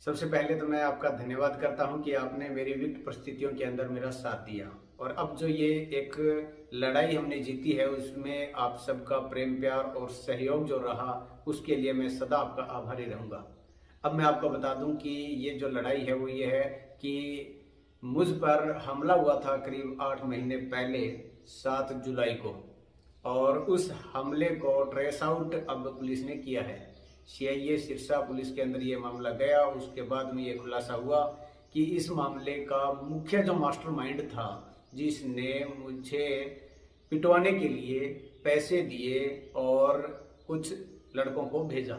सबसे पहले तो मैं आपका धन्यवाद करता हूं कि आपने मेरी विकट परिस्थितियों के अंदर मेरा साथ दिया। और अब जो ये एक लड़ाई हमने जीती है उसमें आप सबका प्रेम प्यार और सहयोग जो रहा उसके लिए मैं सदा आपका आभारी रहूंगा। अब मैं आपको बता दूं कि ये जो लड़ाई है वो ये है कि मुझ पर हमला हुआ था करीब 8 महीने पहले 7 जुलाई को। और उस हमले को ट्रेस आउट अब पुलिस ने किया है। सीआईए सिरसा पुलिस के अंदर ये मामला गया। उसके बाद में ये खुलासा हुआ कि इस मामले का मुख्य जो मास्टरमाइंड था, जिसने मुझे पिटवाने के लिए पैसे दिए और कुछ लड़कों को भेजा,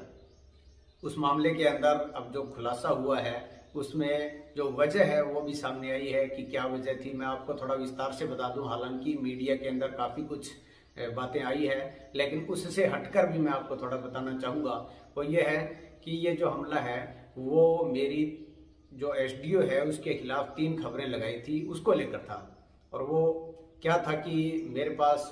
उस मामले के अंदर अब जो खुलासा हुआ है उसमें जो वजह है वो भी सामने आई है कि क्या वजह थी। मैं आपको थोड़ा विस्तार से बता दूं। हालांकि मीडिया के अंदर काफ़ी कुछ बातें आई है, लेकिन उससे हटकर भी मैं आपको थोड़ा बताना चाहूँगा। वो ये है कि ये जो हमला है वो मेरी जो एसडीओ है उसके खिलाफ 3 खबरें लगाई थी, उसको लेकर था। और वो क्या था कि मेरे पास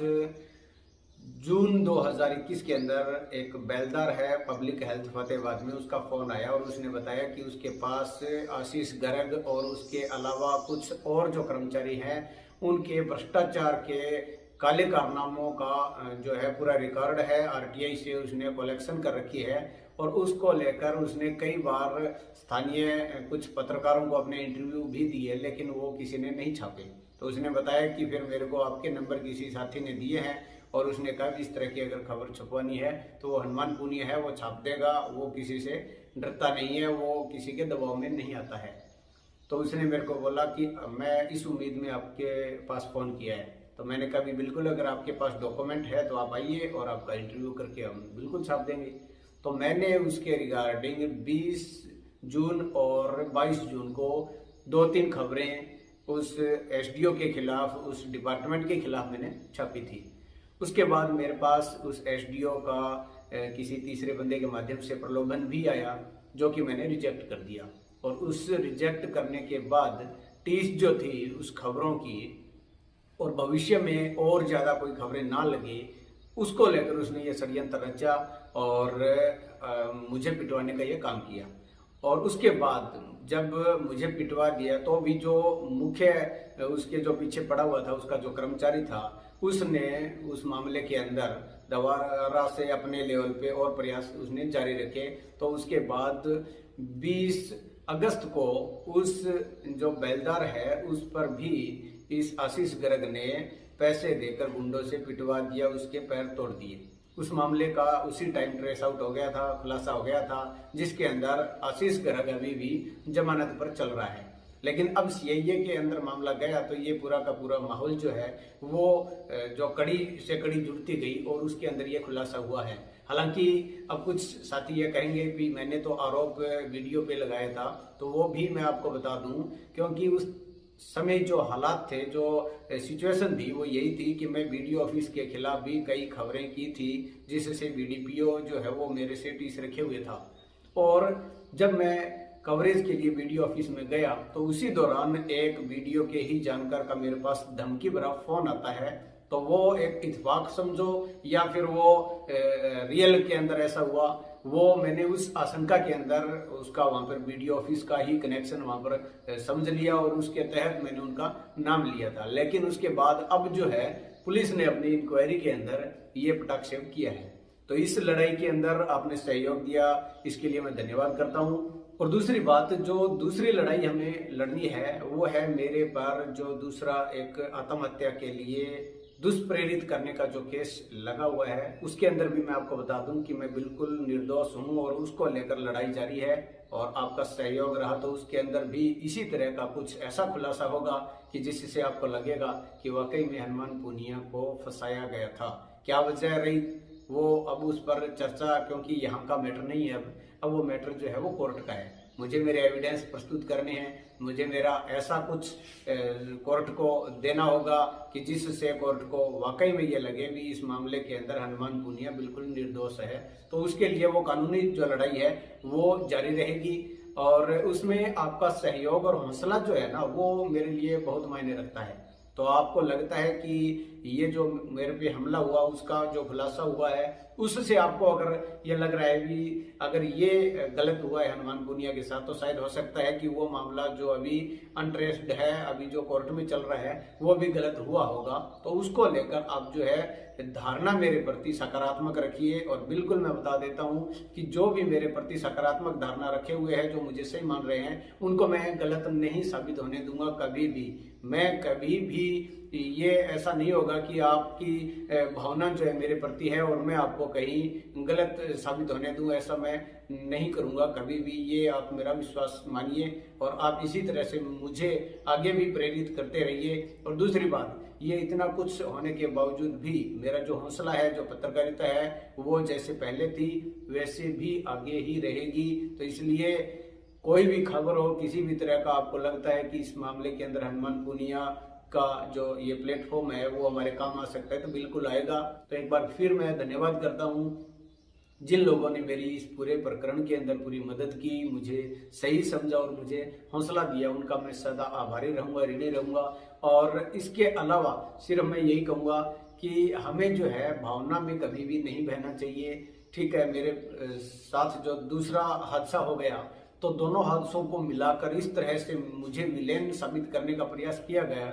जून 2021 के अंदर एक बेलदार है पब्लिक हेल्थ फतेहाबाद में, उसका फ़ोन आया और उसने बताया कि उसके पास आशीष गर्ग और उसके अलावा कुछ और जो कर्मचारी हैं उनके भ्रष्टाचार के काले कारनामों का जो है पूरा रिकॉर्ड है। आरटीआई से उसने कलेक्शन कर रखी है और उसको लेकर उसने कई बार स्थानीय कुछ पत्रकारों को अपने इंटरव्यू भी दिए, लेकिन वो किसी ने नहीं छापे। तो उसने बताया कि फिर मेरे को आपके नंबर किसी साथी ने दिए हैं और उसने कहा इस तरह की अगर खबर छपवानी है तो वो हनुमान पुनिया है, वो छाप देगा, वो किसी से डरता नहीं है, वो किसी के दबाव में नहीं आता है। तो उसने मेरे को बोला कि मैं इस उम्मीद में आपके पास फ़ोन किया है। तो मैंने कहा भी बिल्कुल, अगर आपके पास डॉक्यूमेंट है तो आप आइए और आपका इंटरव्यू करके हम बिल्कुल छाप देंगे। तो मैंने उसके रिगार्डिंग 20 जून और 22 जून को 2-3 खबरें उस एसडीओ के खिलाफ, उस डिपार्टमेंट के खिलाफ मैंने छापी थी। उसके बाद मेरे पास उस एसडीओ का किसी तीसरे बंदे के माध्यम से प्रलोभन भी आया, जो कि मैंने रिजेक्ट कर दिया। और उस रिजेक्ट करने के बाद टीस जो थी उस खबरों की, और भविष्य में और ज़्यादा कोई खबरें ना लगे, उसको लेकर उसने ये षड्यंत्र रचा और मुझे पिटवाने का ये काम किया। और उसके बाद जब मुझे पिटवा दिया तो भी जो मुख्य उसके जो पीछे पड़ा हुआ था उसका जो कर्मचारी था, उसने उस मामले के अंदर दोबारा से अपने लेवल पे और प्रयास उसने जारी रखे। तो उसके बाद 20 अगस्त को उस जो बेलदार है उस पर भी इस आशीष गर्ग ने पैसे देकर गुंडों से पिटवा दिया, उसके पैर तोड़ दिए। उस मामले का उसी टाइम ट्रेस आउट हो गया था, खुलासा हो गया था, जिसके अंदर आशीष गर्ग अभी भी जमानत पर चल रहा है। लेकिन अब सीआईए के अंदर मामला गया तो ये पूरा का पूरा माहौल जो है वो जो कड़ी से कड़ी जुड़ती गई और उसके अंदर ये खुलासा हुआ है। हालांकि अब कुछ साथी ये कहेंगे कि मैंने तो आरोप वीडियो पे लगाया था, तो वो भी मैं आपको बता दूं, क्योंकि उस समय जो हालात थे, जो सिचुएशन थी वो यही थी कि मैं बीडीओ ऑफिस के खिलाफ भी कई खबरें की थी, जिससे बीडीपीओ जो है वो मेरे से टीस रखे हुए था। और जब मैं कवरेज के लिए वीडियो ऑफिस में गया तो उसी दौरान एक वीडियो के ही जानकार का मेरे पास धमकी भरा फोन आता है। तो वो एक इत्तेफाक समझो या फिर वो रियल के अंदर ऐसा हुआ, वो मैंने उस आशंका के अंदर उसका वहां पर वीडियो ऑफिस का ही कनेक्शन वहां पर समझ लिया और उसके तहत मैंने उनका नाम लिया था। लेकिन उसके बाद अब जो है पुलिस ने अपनी इंक्वायरी के अंदर ये पटाक्षेप किया है। तो इस लड़ाई के अंदर आपने सहयोग दिया, इसके लिए मैं धन्यवाद करता हूं। और दूसरी बात, जो दूसरी लड़ाई हमें लड़नी है वो है मेरे पर जो दूसरा एक आत्महत्या के लिए दुष्प्रेरित करने का जो केस लगा हुआ है, उसके अंदर भी मैं आपको बता दूं कि मैं बिल्कुल निर्दोष हूं और उसको लेकर लड़ाई जारी है। और आपका सहयोग रहा तो उसके अंदर भी इसी तरह का कुछ ऐसा खुलासा होगा कि जिससे आपको लगेगा कि वाकई में हनुमान पुनिया को फंसाया गया था। क्या वजह रही वो अब उस पर चर्चा, क्योंकि यहाँ का मैटर नहीं है, अब वो मैटर जो है वो कोर्ट का है। मुझे मेरे एविडेंस प्रस्तुत करने हैं, मुझे मेरा ऐसा कुछ कोर्ट को देना होगा कि जिससे कोर्ट को वाकई में ये लगे भी इस मामले के अंदर हनुमान पुनिया बिल्कुल निर्दोष है। तो उसके लिए वो कानूनी जो लड़ाई है वो जारी रहेगी और उसमें आपका सहयोग और हौसला जो है ना वो मेरे लिए बहुत मायने रखता है। तो आपको लगता है कि ये जो मेरे पे हमला हुआ उसका जो खुलासा हुआ है उससे आपको अगर ये लग रहा है भी अगर ये गलत हुआ है हनुमान पुनिया के साथ, तो शायद हो सकता है कि वो मामला जो अभी अनट्रेस्ड है, अभी जो कोर्ट में चल रहा है, वो भी गलत हुआ होगा। तो उसको लेकर आप जो है धारणा मेरे प्रति सकारात्मक रखिए। और बिल्कुल मैं बता देता हूं कि जो भी मेरे प्रति सकारात्मक धारणा रखे हुए हैं, जो मुझे सही मान रहे हैं, उनको मैं गलत नहीं साबित होने दूंगा कभी भी। मैं कभी भी ये ऐसा नहीं होगा कि आपकी भावना जो है मेरे प्रति है और मैं आपको कहीं गलत साबित होने दूं, ऐसा मैं नहीं करूंगा कभी भी। ये आप मेरा विश्वास मानिए और आप इसी तरह से मुझे आगे भी प्रेरित करते रहिए। और दूसरी बात, ये इतना कुछ होने के बावजूद भी मेरा जो हौसला है, जो पत्रकारिता है, वो जैसे पहले थी वैसे भी आगे ही रहेगी। तो इसलिए कोई भी खबर हो, किसी भी तरह का आपको लगता है कि इस मामले के अंदर हनुमान पुनिया का जो ये प्लेटफॉर्म है वो हमारे काम आ सकता है, तो बिल्कुल आएगा। तो एक बार फिर मैं धन्यवाद करता हूँ जिन लोगों ने मेरी इस पूरे प्रकरण के अंदर पूरी मदद की, मुझे सही समझा और मुझे हौसला दिया, उनका मैं सदा आभारी रहूंगा, ऋणी रहूंगा। और इसके अलावा सिर्फ मैं यही कहूँगा कि हमें जो है भावना में कभी भी नहीं बहना चाहिए। ठीक है, मेरे साथ जो दूसरा हादसा हो गया, तो दोनों हादसों को मिलाकर इस तरह से मुझे विलेन साबित करने का प्रयास किया गया,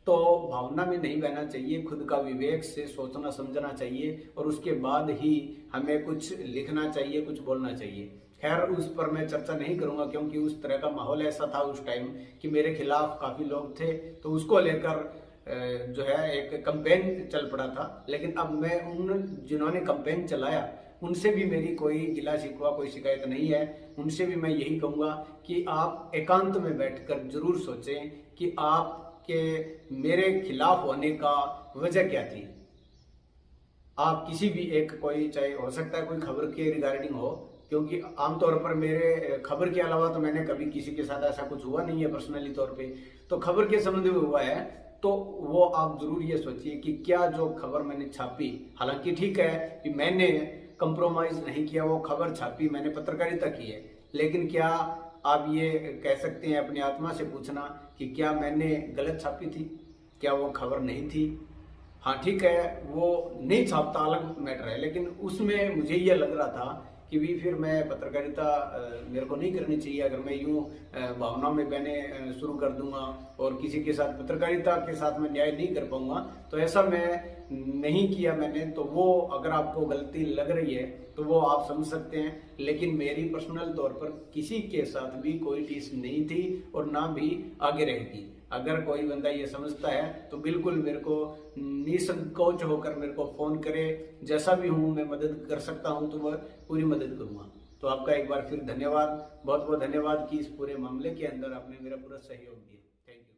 तो भावना में नहीं बहना चाहिए। खुद का विवेक से सोचना समझना चाहिए और उसके बाद ही हमें कुछ लिखना चाहिए, कुछ बोलना चाहिए। खैर, उस पर मैं चर्चा नहीं करूंगा क्योंकि उस तरह का माहौल ऐसा था उस टाइम कि मेरे खिलाफ काफी लोग थे, तो उसको लेकर जो है एक कैंपेन चल पड़ा था। लेकिन अब मैं उन जिन्होंने कैंपेन चलाया उनसे भी मेरी कोई गिला शिकवा, कोई शिकायत नहीं है। उनसे भी मैं यही कहूंगा कि आप एकांत में बैठकर जरूर सोचें कि आपके मेरे खिलाफ होने का वजह क्या थी। आप किसी भी एक कोई, चाहे हो सकता है कोई खबर के रिगार्डिंग हो, क्योंकि आमतौर पर मेरे खबर के अलावा तो मैंने कभी किसी के साथ ऐसा कुछ हुआ नहीं है पर्सनली तौर पे, तो खबर के संबंध में हुआ है, तो वो आप जरूर ये सोचिए कि क्या जो खबर मैंने छापी, हालांकि ठीक है कि मैंने कंप्रोमाइज नहीं किया, वो खबर छापी, मैंने पत्रकारिता की है, लेकिन क्या आप ये कह सकते हैं अपनी आत्मा से पूछना कि क्या मैंने गलत छापी थी, क्या वो खबर नहीं थी? हाँ ठीक है, वो नहीं छापता अलग मैटर है, लेकिन उसमें मुझे ये लग रहा था कि भी फिर मैं पत्रकारिता मेरे को नहीं करनी चाहिए। अगर मैं यूं भावनाओं में बहने शुरू कर दूंगा और किसी के साथ पत्रकारिता के साथ मैं न्याय नहीं कर पाऊंगा, तो ऐसा मैं नहीं किया मैंने। तो वो अगर आपको गलती लग रही है तो वो आप समझ सकते हैं, लेकिन मेरी पर्सनल तौर पर किसी के साथ भी कोई टीस नहीं थी और ना भी आगे रहेगी। अगर कोई बंदा ये समझता है तो बिल्कुल मेरे को निसंकोच होकर मेरे को फोन करे, जैसा भी हूँ मैं मदद कर सकता हूँ तो वह पूरी मदद करूँगा। तो आपका एक बार फिर धन्यवाद, बहुत बहुत धन्यवाद कि इस पूरे मामले के अंदर आपने मेरा पूरा सहयोग दिया। Thank you.